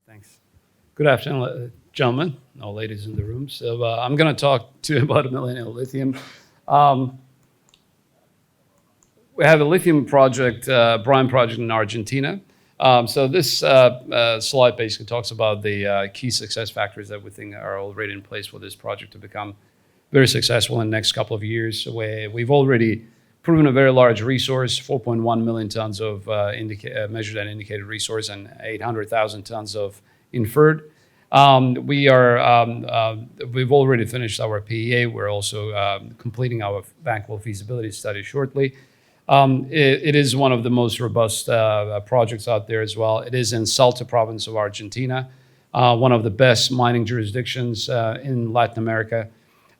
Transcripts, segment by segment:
Thanks. Good afternoon, gentlemen, all ladies in the room. So I'm going to talk to you about Millennial Lithium. We have a lithium project, brine project in Argentina. So this slide basically talks about the key success factors that we think are already in place for this project to become very successful in the next couple of years. We've already proven a very large resource, 4.1 million tons of measured and indicated resource and 800,000 tons of inferred. We've already finished our PEA. We're also completing our bankable feasibility study shortly. It is one of the most robust projects out there as well. It is in Salta province of Argentina, one of the best mining jurisdictions in Latin America.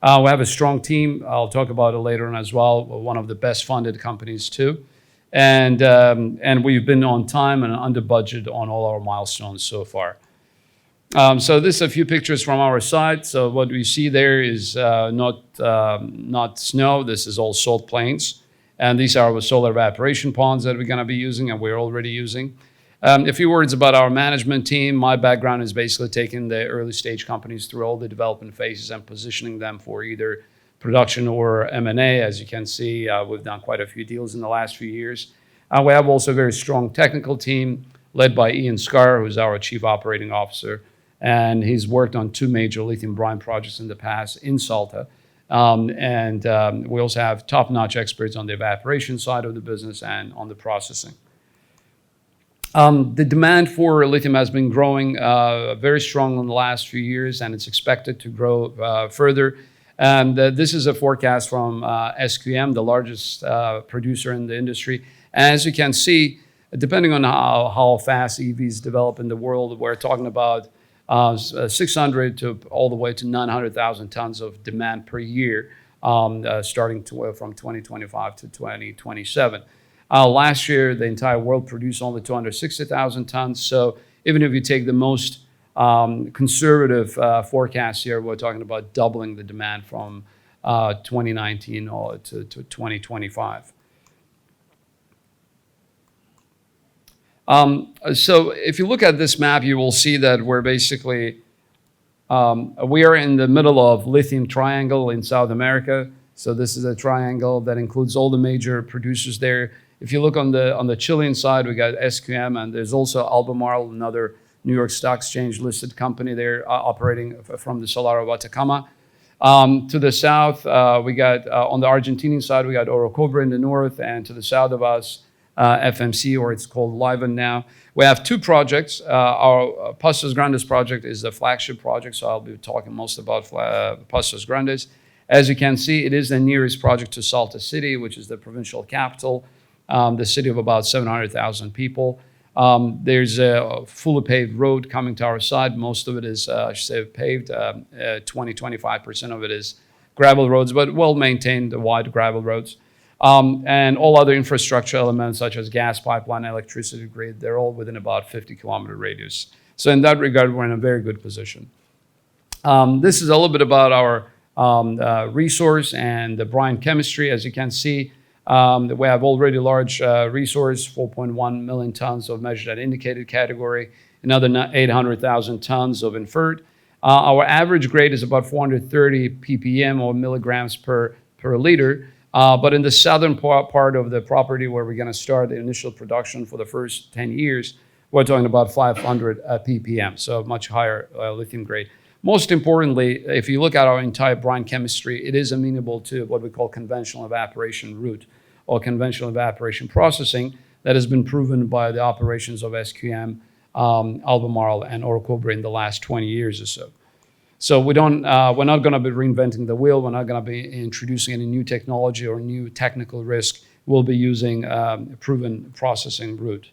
We have a strong team. I'll talk about it later on as well. We're one of the best funded companies too. And we've been on time and under budget on all our milestones so far. So this is a few pictures from our site. So what we see there is not snow. This is all salt plains. And these are our solar evaporation ponds that we're going to be using and we're already using. A few words about our management team. My background is basically taking the early stage companies through all the development phases and positioning them for either production or M&A. As you can see, we've done quite a few deals in the last few years. We have also a very strong technical team led by Ian Scarr, who's our Chief Operating Officer. And he's worked on 2 major lithium brine projects in the past in Salta. We also have top-notch experts on the evaporation side of the business and on the processing. The demand for lithium has been growing very strong in the last few years, and it's expected to grow further. And this is a forecast from SQM, the largest producer in the industry. As you can see, depending on how fast EVs develop in the world, we're talking about 600 to all the way to 900,000 tons of demand per year, starting from 2025 to 2027. Last year, the entire world produced only 260,000 tons. So even if you take the most conservative forecast here, we're talking about doubling the demand from 2019 to 2025. So if you look at this map, you will see that we're basically, we are in the middle of Lithium Triangle in South America. So this is a triangle that includes all the major producers there. If you look on the Chilean side, we got SQM, and there's also Albemarle, another New York Stock Exchange listed company there operating from the Salar of Atacama. To the south, we got, on the Argentinian side, we got Orocobre in the north, and to the south of us, FMC, or it's called Livent now. We have 2 projects. Our Pastos Grandes Project is the flagship project, so I'll be talking most about Pastos Grandes. As you can see, it is the nearest project to Salta City, which is the provincial capital, the city of about 700,000 people. There's a fully paved road coming to our side. Most of it is, I should say, paved. 20-25% of it is gravel roads, but well-maintained, wide gravel roads. And all other infrastructure elements such as gas pipeline, electricity grid, they're all within about 50-kilometer radius. So in that regard, we're in a very good position. This is a little bit about our resource and the brine chemistry. As you can see, we have already large resource, 4.1 million tons of measured and indicated category, another 800,000 tons of inferred. Our average grade is about 430 ppm or milligrams per liter. But in the southern part of the property where we're going to start the initial production for the first 10 years, we're talking about 500 ppm, so much higher lithium grade. Most importantly, if you look at our entire brine chemistry, it is amenable to what we call conventional evaporation route or conventional evaporation processing that has been proven by the operations of SQM, Albemarle, and Orocobre in the last 20 years or so. So we're not going to be reinventing the wheel. We're not going to be introducing any new technology or new technical risk. We'll be using a proven processing route.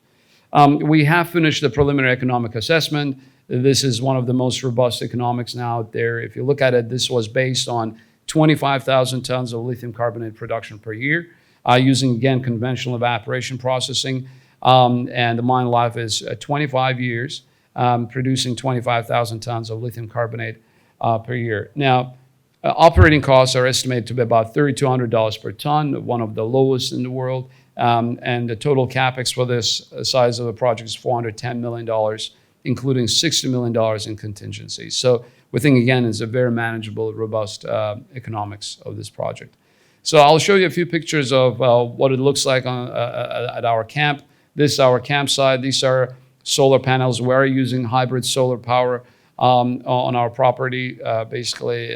We have finished the preliminary economic assessment. This is one of the most robust economics now out there. If you look at it, this was based on 25,000 tons of lithium carbonate production per year, using, again, conventional evaporation processing. And the mine life is 25 years, producing 25,000 tons of lithium carbonate per year. Now, operating costs are estimated to be about $3,200 per ton, one of the lowest in the world. And the total CAPEX for this size of a project is $410 million, including $60 million in contingencies. So we think, again, it's a very manageable, robust economics of this project. So I'll show you a few pictures of what it looks like at our camp. This is our campsite. These are solar panels. We're using hybrid solar power on our property. Basically,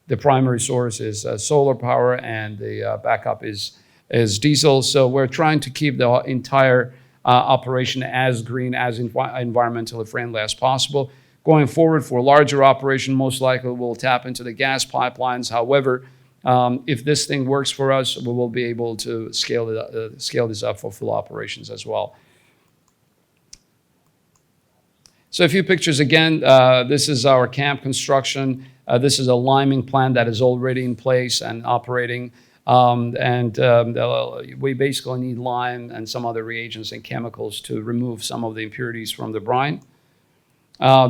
the primary source is solar power, and the backup is diesel. So we're trying to keep the entire operation as green, as environmentally friendly as possible. Going forward for larger operation, most likely we'll tap into the gas pipelines. However, if this thing works for us, we will be able to scale this up for full operations as well. So a few pictures again. This is our camp construction. This is a liming plant that is already in place and operating. We basically need lime and some other reagents and chemicals to remove some of the impurities from the brine.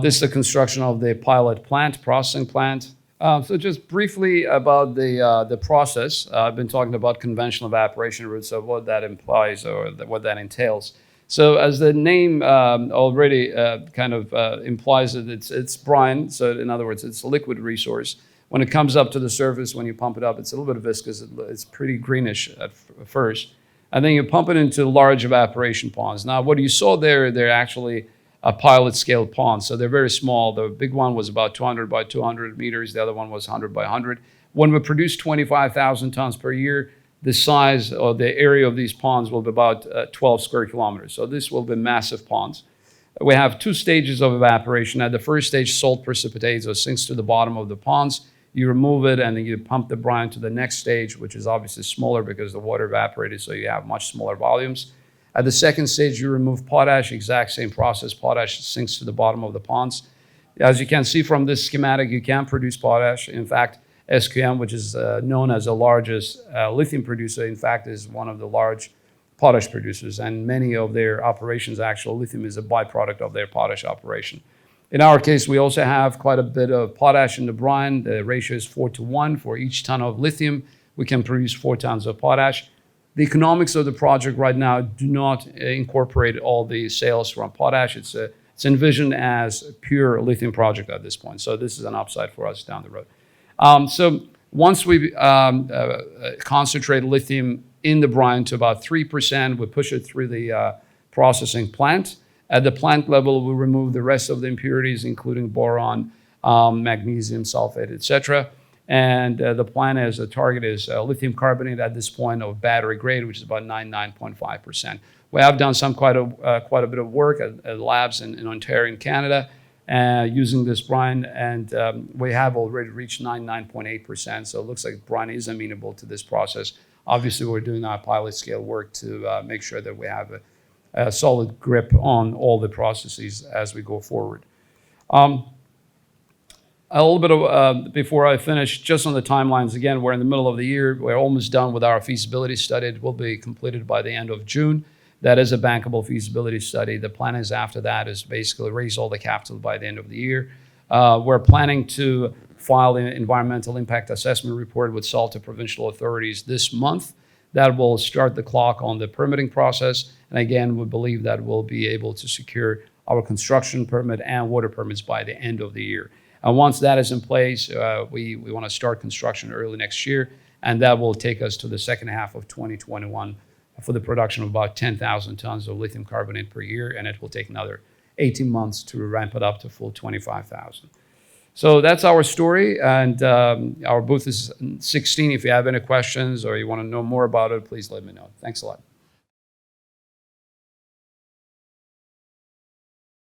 This is the construction of the pilot plant, processing plant. So just briefly about the process. I've been talking about conventional evaporation routes, so what that implies or what that entails. So as the name already kind of implies that it's brine, so in other words, it's a liquid resource. When it comes up to the surface, when you pump it up, it's a little bit viscous. It's pretty greenish at first. And then you pump it into large evaporation ponds. Now, what you saw there, they're actually a pilot scale pond. So they're very small. The big one was about 200 by 200 meters. The other one was 100 by 100. When we produce 25,000 tons per year, the size or the area of these ponds will be about 12 square kilometers. So this will be massive ponds. We have two stages of evaporation. At the first stage, salt precipitates or sinks to the bottom of the ponds. You remove it and then you pump the brine to the next stage, which is obviously smaller because the water evaporated, so you have much smaller volumes. At the second stage, you remove potash, exact same process. Potash sinks to the bottom of the ponds. As you can see from this schematic, you can produce potash. In fact, SQM, which is known as the largest lithium producer, in fact, is one of the large potash producers. And many of their operations, actual lithium is a byproduct of their potash operation. In our case, we also have quite a bit of potash in the brine. The ratio is 4:1. For each ton of lithium, we can produce 4 tons of potash. The economics of the project right now do not incorporate all the sales from potash. It's envisioned as a pure lithium project at this point. So this is an upside for us down the road. So once we concentrate lithium in the brine to about 3%, we push it through the processing plant. At the plant level, we remove the rest of the impurities, including boron, magnesium sulfate, etc. And the plan is, the target is lithium carbonate at this point of battery grade, which is about 99.5%. We have done quite a bit of work at labs in Ontario, in Canada, using this brine, and we have already reached 99.8%. So it looks like brine is amenable to this process. Obviously, we're doing our pilot scale work to make sure that we have a solid grip on all the processes as we go forward. A little bit of, before I finish, just on the timelines, again, we're in the middle of the year. We're almost done with our feasibility study. It will be completed by the end of June. That is a bankable feasibility study. The plan is after that is basically raise all the capital by the end of the year. We're planning to file an environmental impact assessment report with Salta provincial authorities this month. That will start the clock on the permitting process. And again, we believe that we'll be able to secure our construction permit and water permits by the end of the year. And once that is in place, we want to start construction early next year, and that will take us to the second half of 2021 for the production of about 10,000 tons of lithium carbonate per year, and it will take another 18 months to ramp it up to full 25,000. So that's our story, and our booth is 16. If you have any questions or you want to know more about it, please let me know. Thanks a lot.